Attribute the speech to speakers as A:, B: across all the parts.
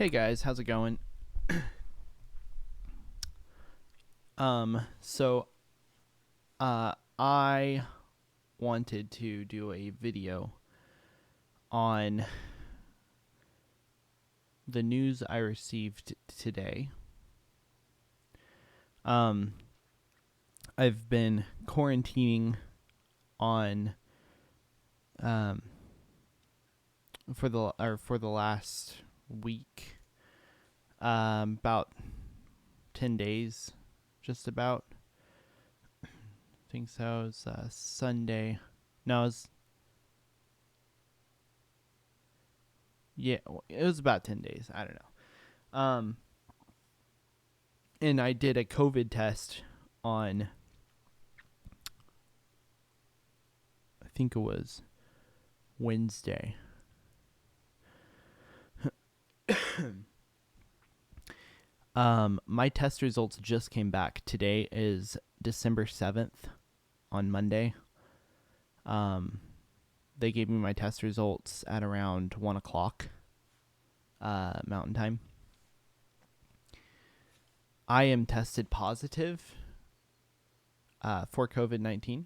A: Hey guys, how's it going? So I wanted to do a video on the news I received today. Um I've been quarantining on um for the last week. About 10 days just about. I think so. It was Sunday. No, it was yeah, it was about 10 days. I don't know. And I did a COVID test on, I think it was Wednesday. My test results just came back. Today is December 7th on Monday. They gave me my test results at around 1 o'clock Mountain Time. I am tested positive for COVID-19.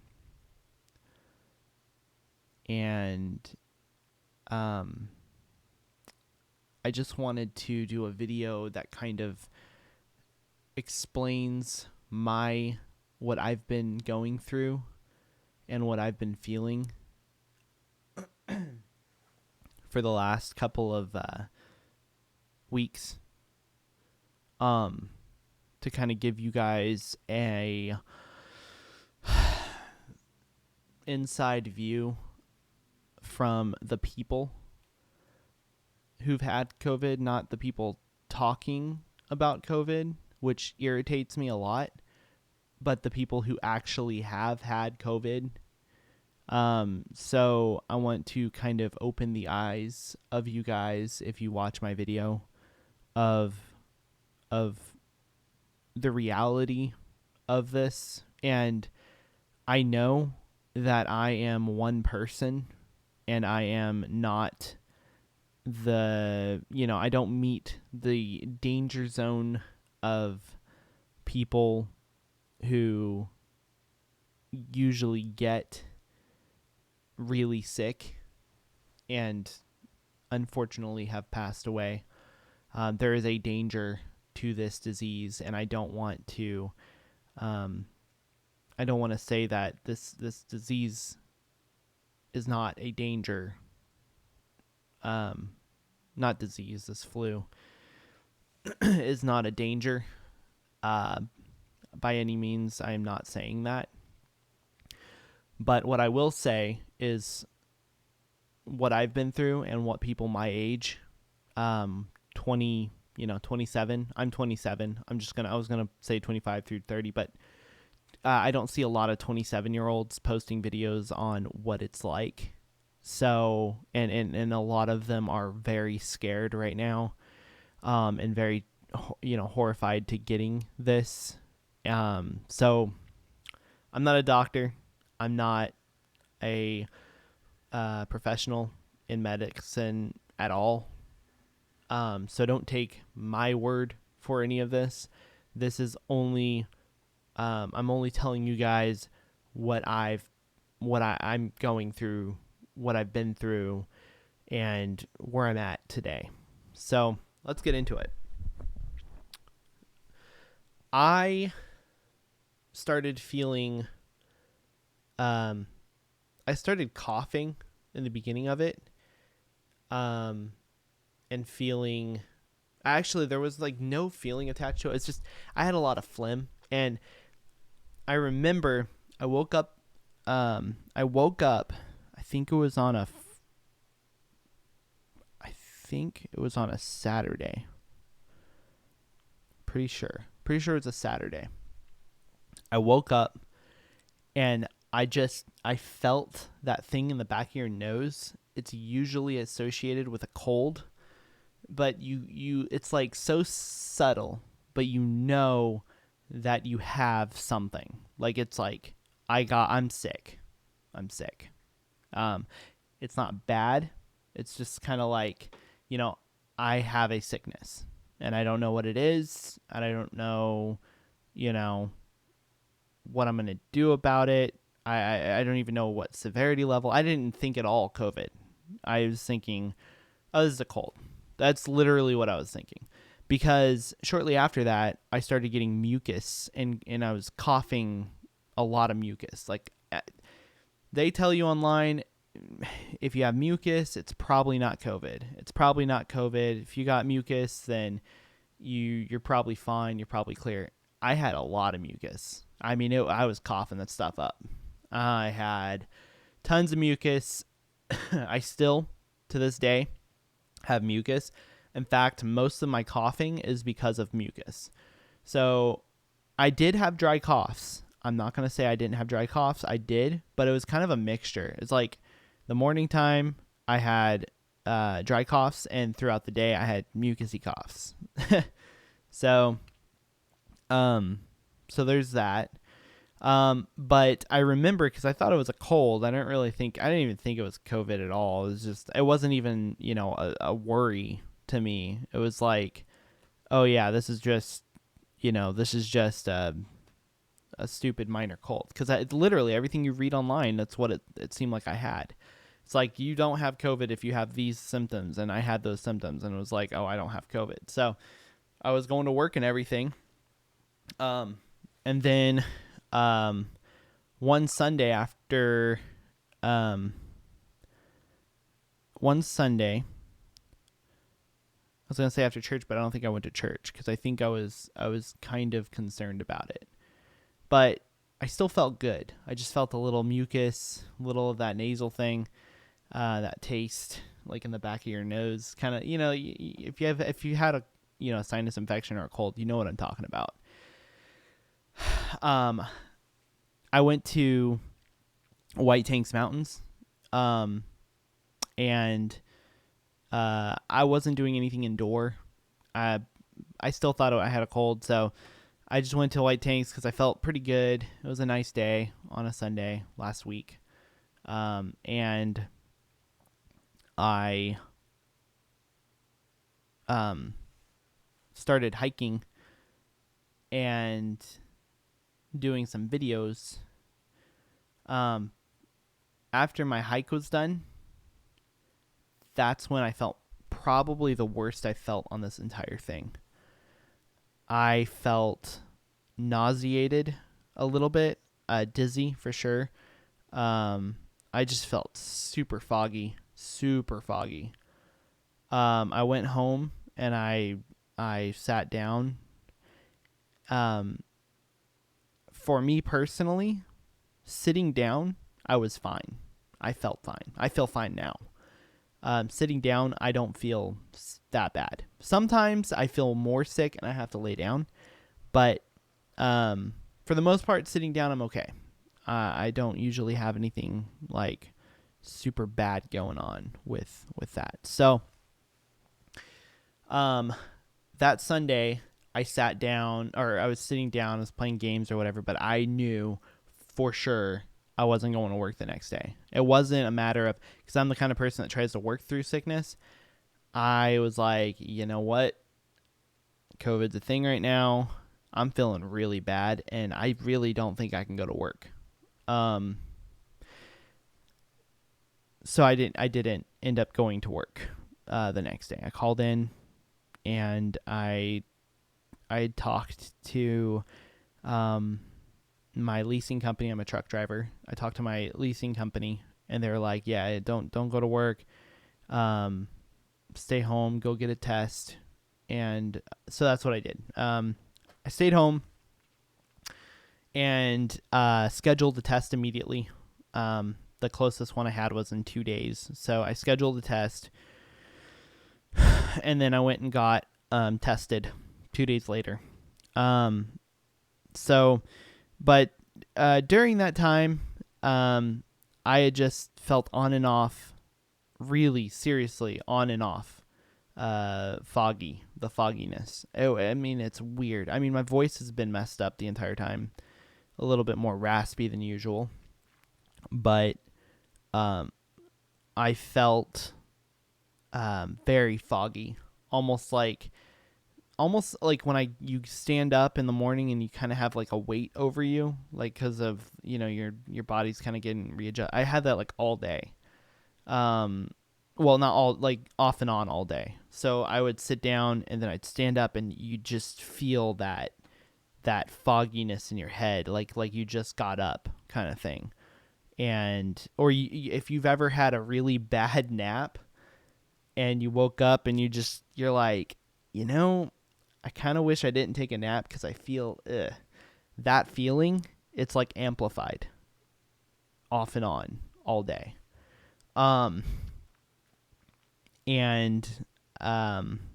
A: And I just wanted to do a video that kind of explains what I've been going through and what I've been feeling for the last couple of weeks. To kind of give you guys a inside view from the people who've had COVID, not the people talking about COVID, which irritates me a lot, but the people who actually have had COVID. So I want to kind of open the eyes of you guys, if you watch my video, of the reality of this. And I know that I am one person and I am not I don't meet the danger zone of people who usually get really sick and unfortunately have passed away. There is a danger to this disease, and I don't want to say that this disease is not a danger. Not disease, this flu is not a danger. By any means, I am not saying that. But what I will say is what I've been through and what people my age, 27. I'm 27. I was going to say 25 through 30, but I don't see a lot of 27-year-olds posting videos on what it's like. So, and a lot of them are very scared right now, and very, horrified to getting this. So I'm not a doctor. I'm not a professional in medicine at all. So don't take my word for any of this. This is only, I'm only telling you guys what I'm going through, what I've been through, and where I'm at today. So let's get into it. I started feeling, I started coughing in the beginning of it, and feeling, actually there was like no feeling attached to it. It's just, I had a lot of phlegm, and I remember I woke up, I think it was on a Saturday. Pretty sure it was a Saturday. I woke up and I felt that thing in the back of your nose. It's usually associated with a cold, but it's like so subtle, but you know that you have something. Like, it's like, I'm sick. It's not bad. It's just kind of like, I have a sickness and I don't know what it is, and I don't know, you know, what I'm going to do about it. I don't even know what severity level. I didn't think at all COVID. I was thinking, oh, this is a cold. That's literally what I was thinking. Because shortly after that, I started getting mucus, and I was coughing a lot of mucus. Like, they tell you online, if you have mucus, it's probably not COVID. It's probably not COVID. If you got mucus, then you're probably fine. You're probably clear. I had a lot of mucus. I mean, I was coughing that stuff up. I had tons of mucus. I still, to this day, have mucus. In fact, most of my coughing is because of mucus. So I did have dry coughs. I'm not going to say I didn't have dry coughs. I did, but it was kind of a mixture. It's like the morning time I had dry coughs, and throughout the day I had mucusy coughs. So, so there's that. But I remember, because I thought it was a cold. I didn't even think it was COVID at all. It wasn't even, a worry to me. It was like, oh yeah, this is just a stupid minor cold. Because literally everything you read online, that's what it seemed like I had. It's like, you don't have COVID if you have these symptoms, and I had those symptoms, and it was like, oh, I don't have COVID. So I was going to work and everything. And then one Sunday I was going to say after church, but I don't think I went to church, because I think I was kind of concerned about it. But I still felt good. I just felt a little mucus, a little of that nasal thing, that taste like in the back of your nose, kind of, if you had a sinus infection or a cold, you know what I'm talking about. I went to White Tanks Mountains, and I wasn't doing anything indoor. I still thought I had a cold, so I just went to White Tanks because I felt pretty good. It was a nice day on a Sunday last week, and I started hiking and doing some videos. After my hike was done, that's when I felt probably the worst I felt on this entire thing. I felt nauseated a little bit, dizzy for sure. I just felt super foggy. I went home and I sat down. For me personally, sitting down, I was fine. I felt fine. I feel fine now. Sitting down, I don't feel that bad. Sometimes I feel more sick and I have to lay down, but for the most part, sitting down, I'm okay. I don't usually have anything like super bad going on with that. So, that Sunday, I sat down, or I was sitting down, I was playing games or whatever, but I knew for sure I wasn't going to work the next day. It wasn't a matter of, because I'm the kind of person that tries to work through sickness. I was like, you know what? COVID's a thing right now. I'm feeling really bad, and I really don't think I can go to work. So I didn't end up going to work the next day. I called in, and I talked to my leasing company. I'm a truck driver. I talked to my leasing company, and they were like, yeah, don't go to work. Stay home, go get a test. And so that's what I did. I stayed home and scheduled the test immediately. The closest one I had was in 2 days. So I scheduled the test, and then I went and got tested 2 days later. But during that time, I had just felt on and off, really seriously on and off, the fogginess. It's weird. My voice has been messed up the entire time, a little bit more raspy than usual, but I felt very foggy almost like when you stand up in the morning and you kind of have like a weight over you, like because of your body's kind of getting readjusted. I had that like all day. Well, not all, like off and on all day. So I would sit down and then I'd stand up and you just feel that fogginess in your head, like you just got up kind of thing. And or if you've ever had a really bad nap and you woke up and you're like, I kind of wish I didn't take a nap because I feel that feeling. It's like amplified off and on all day. And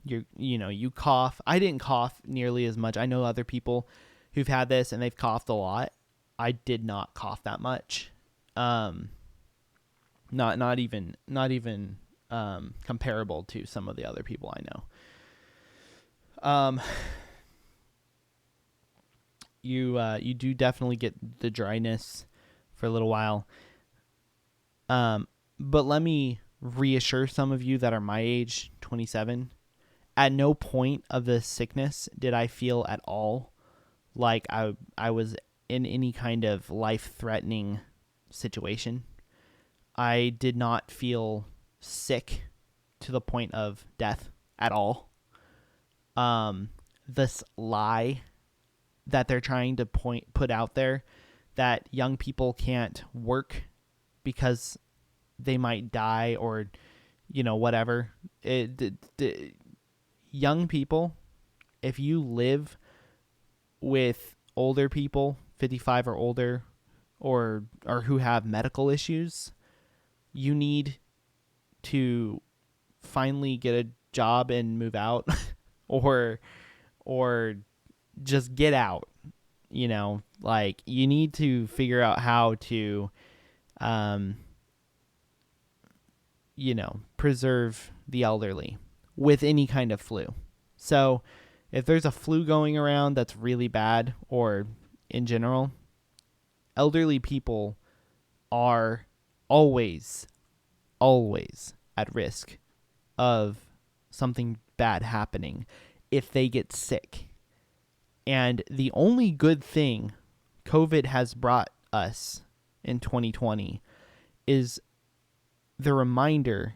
A: you cough. I didn't cough nearly as much. I know other people who've had this and they've coughed a lot. I did not cough that much. Not even comparable to some of the other people I know. You do definitely get the dryness for a little while. But let me reassure some of you that are my age, 27. At no point of this sickness did I feel at all like I was in any kind of life-threatening situation. I did not feel sick to the point of death at all. This lie that they're trying to put out there that young people can't work because they might die or whatever. Young people, if you live with older people 55 or older or who have medical issues, you need to finally get a job and move out or just get out. Like you need to figure out how to preserve the elderly with any kind of flu. So if there's a flu going around that's really bad, or in general, elderly people are always at risk of something bad happening if they get sick. And the only good thing COVID has brought us in 2020 is the reminder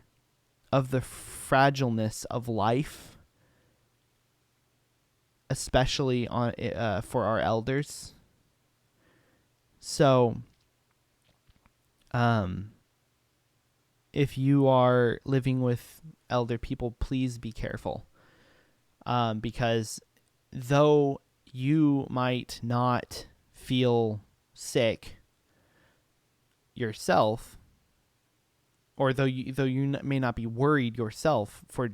A: of the fragileness of life, especially for our elders. So, if you are living with elder people, please be careful, because though you might not feel sick yourself, or though you may not be worried yourself for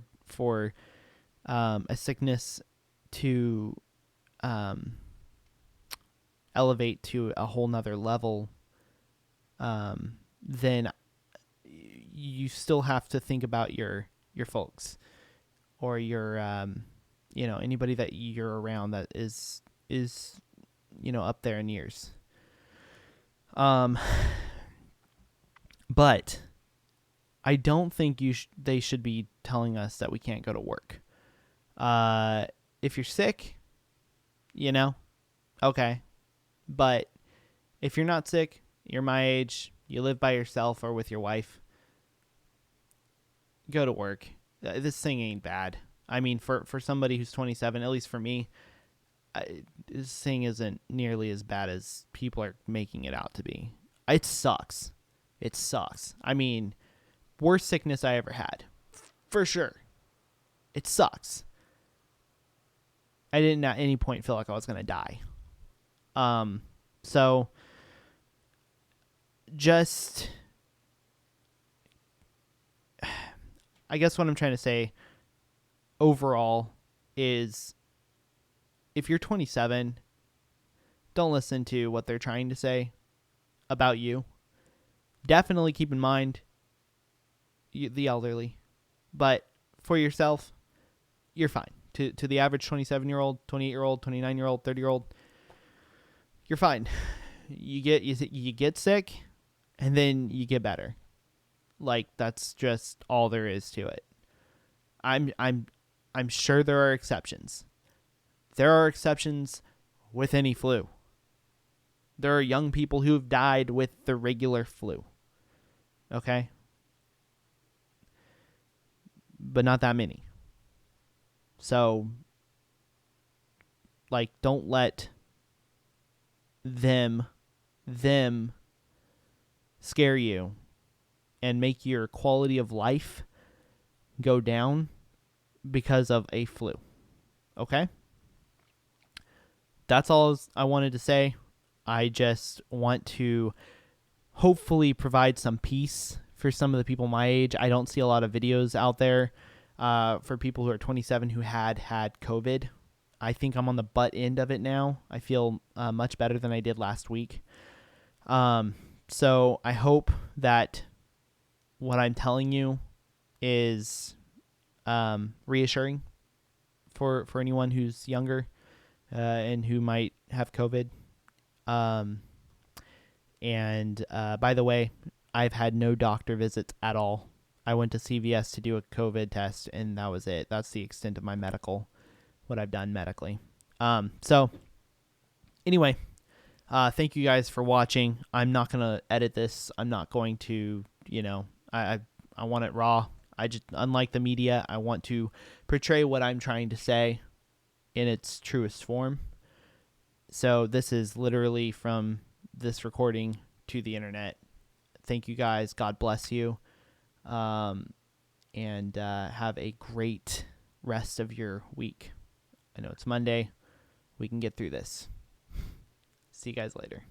A: a sickness to elevate to a whole nother level, then you still have to think about your folks or your anybody that you're around that is up there in years. But I don't think they should be telling us that we can't go to work. If you're sick, okay. But if you're not sick, you're my age, you live by yourself or with your wife, go to work. This thing ain't bad. I mean, for somebody who's 27, at least for me, this thing isn't nearly as bad as people are making it out to be. It sucks. I mean, worst sickness I ever had, for sure. It sucks. I didn't at any point feel like I was going to die. So just, I guess what I'm trying to say overall is, if you're 27, don't listen to what they're trying to say about you. Definitely keep in mind the elderly, but for yourself, you're fine. To the average 27-year-old, 28-year-old, 29-year-old, 30-year-old, you're fine. You get sick, and then you get better. Like, that's just all there is to it. I'm I'm sure there are exceptions. There are exceptions with any flu. There are young people who've died with the regular flu. Okay? But not that many. So, like, don't let them scare you and make your quality of life go down because of a flu. Okay? That's all I wanted to say. I just want to hopefully provide some peace for some of the people my age. I don't see a lot of videos out there for people who are 27 who had COVID. I think I'm on the butt end of it now. I feel much better than I did last week. So I hope that what I'm telling you is reassuring for anyone who's younger and who might have COVID. And by the way, I've had no doctor visits at all. I went to CVS to do a COVID test, and that was it. That's the extent of my what I've done medically. So anyway, thank you guys for watching. I'm not going to edit this. I'm not going to, I want it raw. Unlike the media, I want to portray what I'm trying to say in its truest form. So this is literally from this recording to the internet. Thank you guys. God bless you. And have a great rest of your week. I know it's Monday. We can get through this. See you guys later.